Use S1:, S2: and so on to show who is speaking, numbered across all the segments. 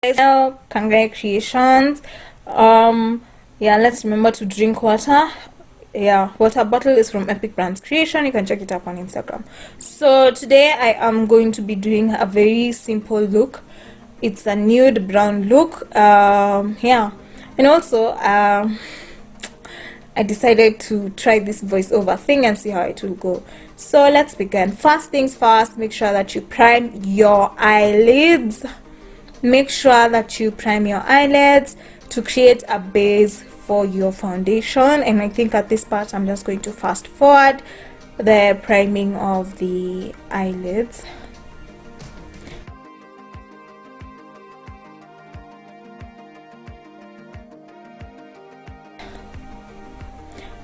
S1: Now, Kangai Creations. Yeah, let's remember to drink water. Yeah, water bottle is from Epic Brands Creation. You can check it up on Instagram. So today I am going to be doing a very simple look. It's a nude brown look. Yeah, and also I decided to try this voiceover thing and see how it will go. So let's begin. First things first, make sure that you prime your eyelids. Make sure that you prime your eyelids to create a base for your foundation. And I think at this part I'm just going to fast forward the priming of the eyelids.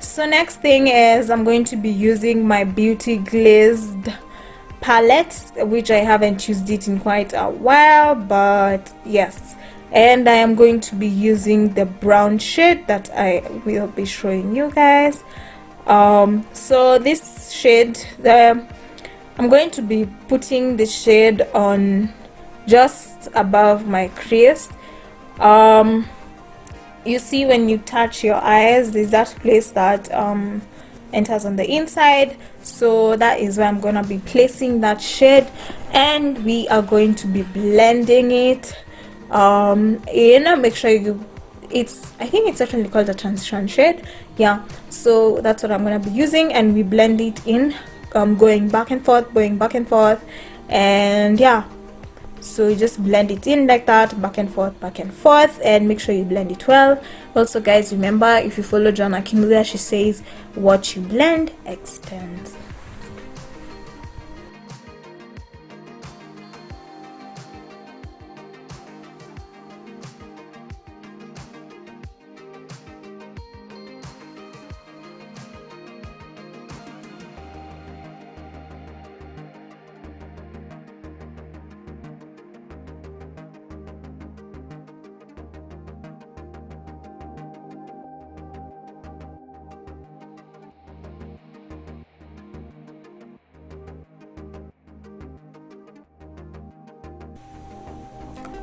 S1: So next thing is I'm going to be using my Beauty Glazed palette, which I haven't used it in quite a while, but yes, and I am going to be using the brown shade that I will be showing you guys. So this shade, I'm going to be putting the shade on just above my crease. You see, when you touch your eyes, there's that place that enters on the inside, so that is where I'm gonna be placing that shade, and we are going to be blending it in. Make sure I think it's actually called a transition shade. Yeah, so that's what I'm gonna be using, and we blend it in, going back and forth, and yeah, so you just blend it in like that, back and forth, and make sure you blend it well. Also guys, remember, if you follow Joanna Kimulia, she says what you blend extends.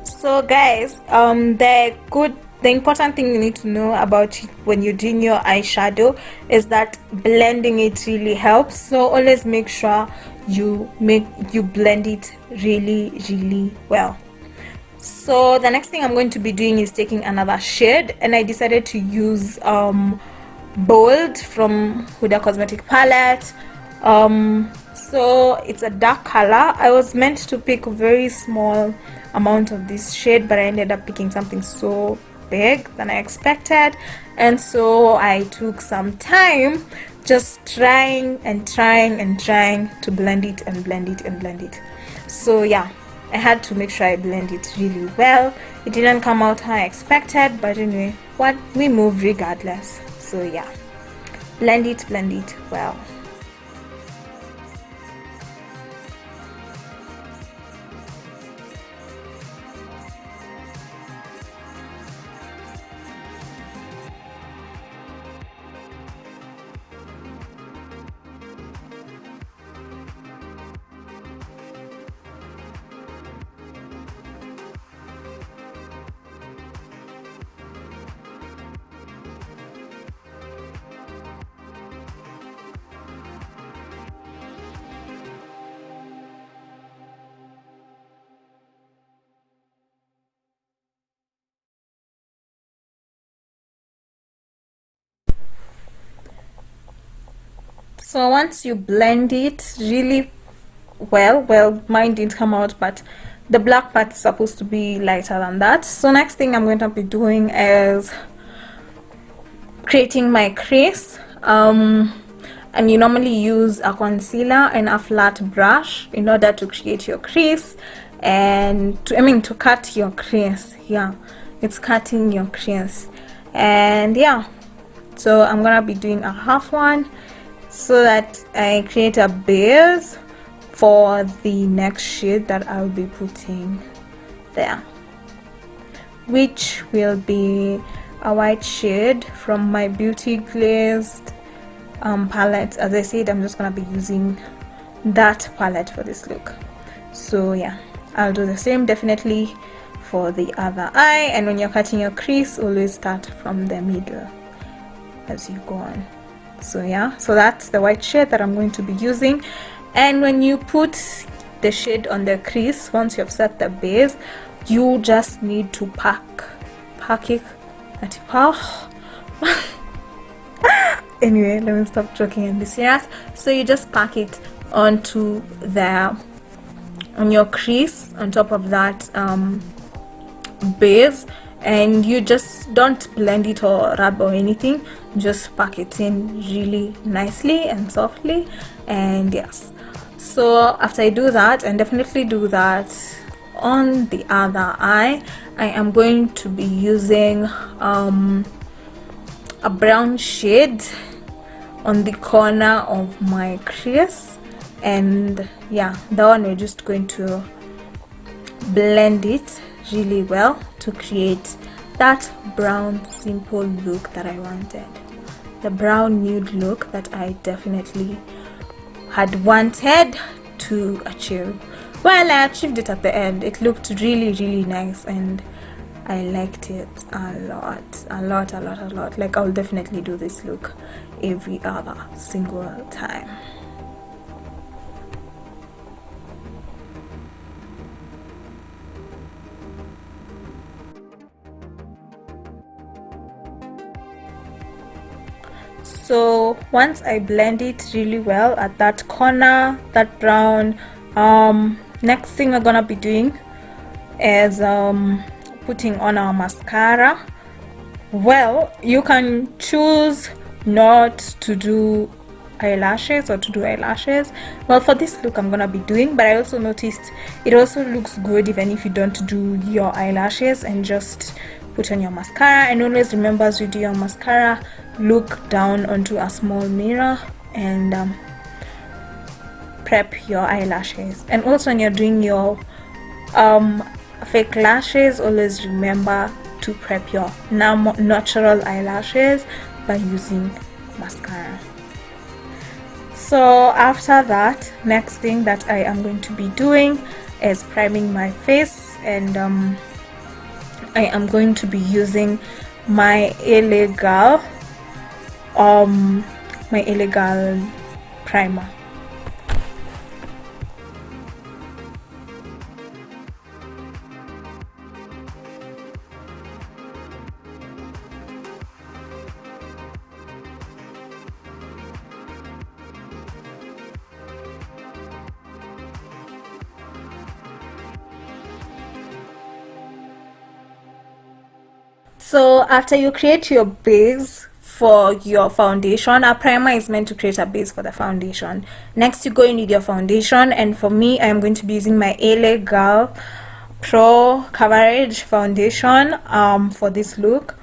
S1: So guys, the important thing you need to know about it when you're doing your eyeshadow is that blending it really helps. So always make sure you blend it really well. So the next thing I'm going to be doing is taking another shade, and I decided to use Bold from Huda Cosmetic palette. So it's a dark color. I was meant to pick a very small amount of this shade, but I ended up picking something so big than I expected, and so I took some time just trying to blend it. So yeah, I had to make sure I blend it really well. It didn't come out how I expected, but anyway, what, we move regardless. So yeah, blend it well. So once you blend it really well, mine didn't come out, but the black part is supposed to be lighter than that. So next thing I'm going to be doing is creating my crease. And you normally use a concealer and a flat brush in order to create your crease and to cut your crease. Yeah, it's cutting your crease. And yeah, so I'm gonna be doing a half one so that I create a base for the next shade that I'll be putting there, which will be a white shade from my Beauty Glazed palette. As I said, I'm just gonna be using that palette for this look. So yeah, I'll do the same definitely for the other eye. And when you're cutting your crease, always start from the middle as you go on. So yeah, so that's the white shade that I'm going to be using. And when you put the shade on the crease, once you've set the base, you just need to pack it at anyway, let me stop joking and be serious. So you just pack it onto on your crease on top of that base, and you just don't blend it or rub or anything, just pack it in really nicely and softly. And yes, so after I do that, and definitely do that on the other eye, I am going to be using a brown shade on the corner of my crease. And yeah, that one we're just going to blend it really well to create that brown simple look that I wanted, the brown nude look that I definitely had wanted to achieve. Well, I achieved it at the end. It looked really nice and I liked it a lot. Like, I'll definitely do this look every other single time. So once I blend it really well at that corner, that brown, next thing we're gonna be doing is putting on our mascara. Well, you can choose not to do eyelashes or to do eyelashes. Well, for this look I'm gonna be doing, but I also noticed it also looks good even if you don't do your eyelashes and just put on your mascara. And always remember, as you do your mascara, look down onto a small mirror and prep your eyelashes. And also when you're doing your fake lashes, always remember to prep your natural eyelashes by using mascara. So after that, next thing that I am going to be doing is priming my face, and I am going to be using my LA Girl primer. So after you create your base for your foundation, a primer is meant to create a base for the foundation. Next, you go in with your foundation, and for me, I'm going to be using my LA Girl Pro Coverage Foundation for this look.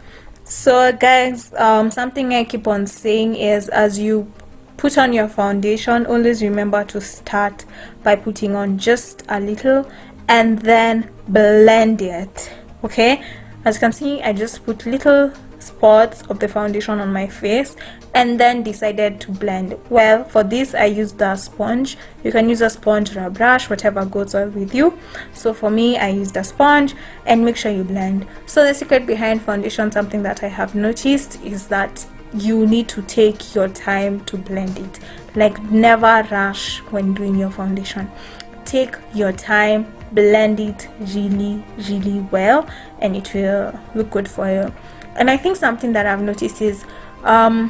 S1: So guys, something I keep on saying is, as you put on your foundation, always remember to start by putting on just a little and then blend it. Okay, as you can see, I just put little spots of the foundation on my face and then decided to blend. Well, for this I used a sponge. You can use a sponge or a brush, whatever goes well with you. So for me, I used a sponge. And make sure you blend. So the secret behind foundation, something that I have noticed, is that you need to take your time to blend it. Like, never rush when doing your foundation. Take your time, blend it really well, and it will look good for you. And I think something that I've noticed is when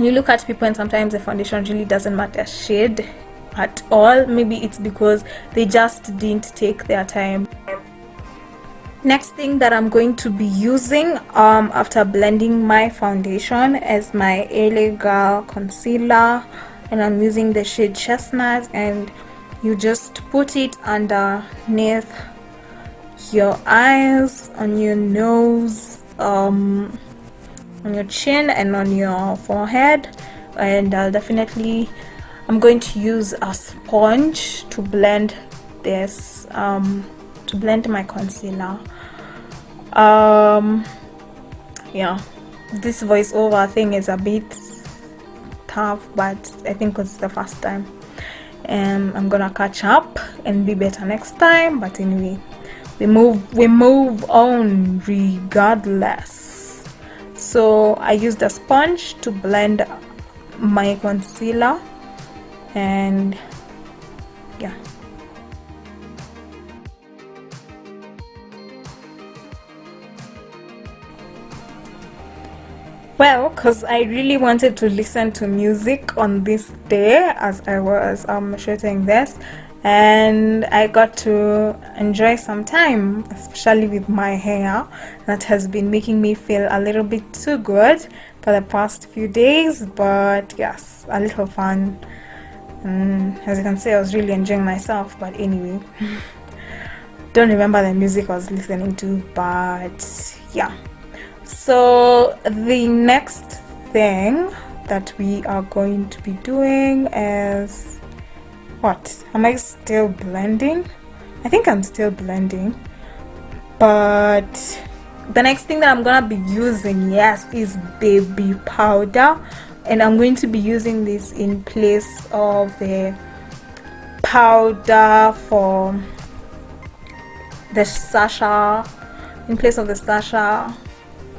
S1: you look at people and sometimes the foundation really doesn't matter shade at all, maybe it's because they just didn't take their time. Next thing that I'm going to be using after blending my foundation is my LA Girl concealer, and I'm using the shade Chestnut, and you just put it underneath your eyes, on your nose, on your chin, and on your forehead. And I'm going to use a sponge to blend this, to blend my concealer. Yeah, this voiceover thing is a bit tough, but I think it's the first time, and I'm gonna catch up and be better next time. But anyway, we move on regardless. So I used a sponge to blend my concealer, and yeah. Well, because I really wanted to listen to music on this day as I was shooting this, and I got to enjoy some time, especially with my hair that has been making me feel a little bit too good for the past few days. But yes, a little fun, and as you can see, I was really enjoying myself. But anyway, don't remember the music I was listening to, but yeah. So the next thing that we are going to be doing is, what am I still blending? I think I'm still blending, but the next thing that I'm gonna be using, yes, is baby powder, and I'm going to be using this in place of the powder for the sasha, in place of the sasha.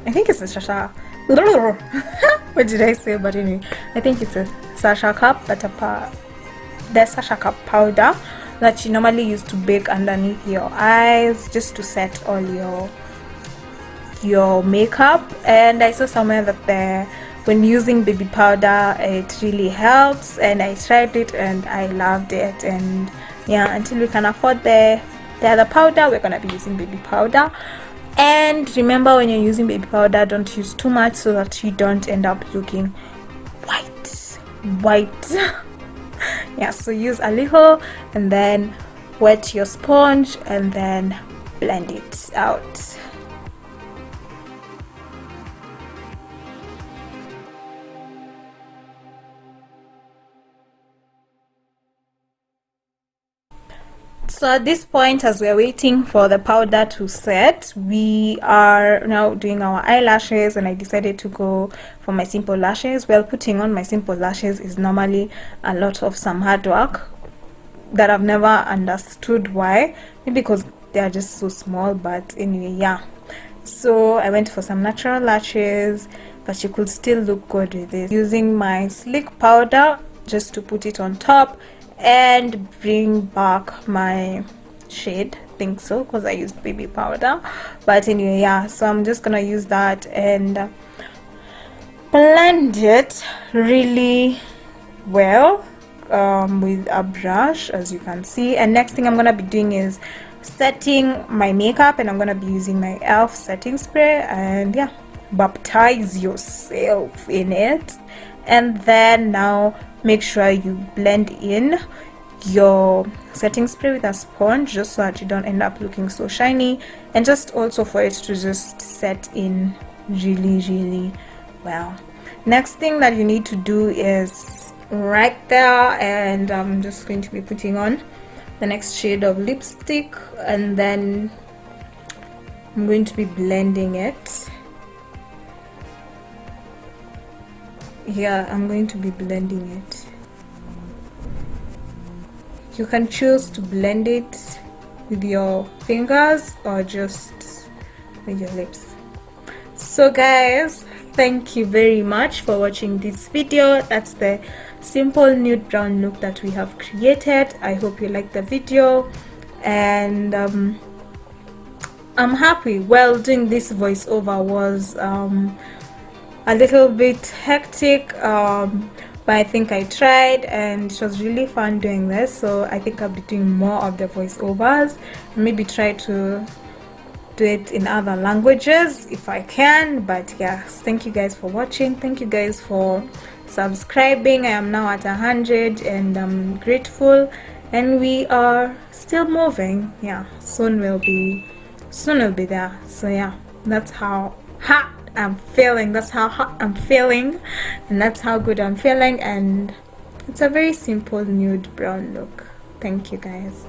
S1: I think it's a sasha. What did I say? But anyway, I think it's a sasha cup, but the sasha cup powder that you normally use to bake underneath your eyes, just to set all your makeup. And I saw somewhere that when using baby powder, it really helps, and I tried it and I loved it. And yeah, until we can afford the other powder, we're gonna be using baby powder. And remember, when you're using baby powder, don't use too much so that you don't end up looking white. Yeah, so use a little and then wet your sponge and then blend it out. So at this point, as we're waiting for the powder to set, we are now doing our eyelashes, and I decided to go for my simple lashes. Well, putting on my simple lashes is normally a lot of some hard work that I've never understood why. Maybe because they are just so small, but anyway, yeah. So I went for some natural lashes, but you could still look good with this. Using my sleek powder just to put it on top and bring back my shade. I think so, because I used baby powder. But anyway, yeah, so I'm just gonna use that and blend it really well with a brush, as you can see. And next thing I'm gonna be doing is setting my makeup, and I'm gonna be using my elf setting spray, and yeah, baptize yourself in it. And then now make sure you blend in your setting spray with a sponge, just so that you don't end up looking so shiny, and just also for it to just set in really well. Next thing that you need to do is right there, and I'm just going to be putting on the next shade of lipstick, and then I'm going to be blending it. Yeah, I'm going to be blending it. You can choose to blend it with your fingers or just with your lips. So guys, thank you very much for watching this video. That's the simple nude brown look that we have created. I hope you liked the video, and I'm happy. Well, doing this voiceover was a little bit hectic, but I think I tried, and it was really fun doing this. So I think I'll be doing more of the voiceovers, and maybe try to do it in other languages if I can. But yes, thank you guys for watching. Thank you guys for subscribing. I am now at 100, and I'm grateful, and we are still moving. Yeah, soon we'll be there. So yeah, that's how hot I'm feeling, that's how hot I'm feeling, and that's how good I'm feeling. And it's a very simple nude brown look. Thank you guys.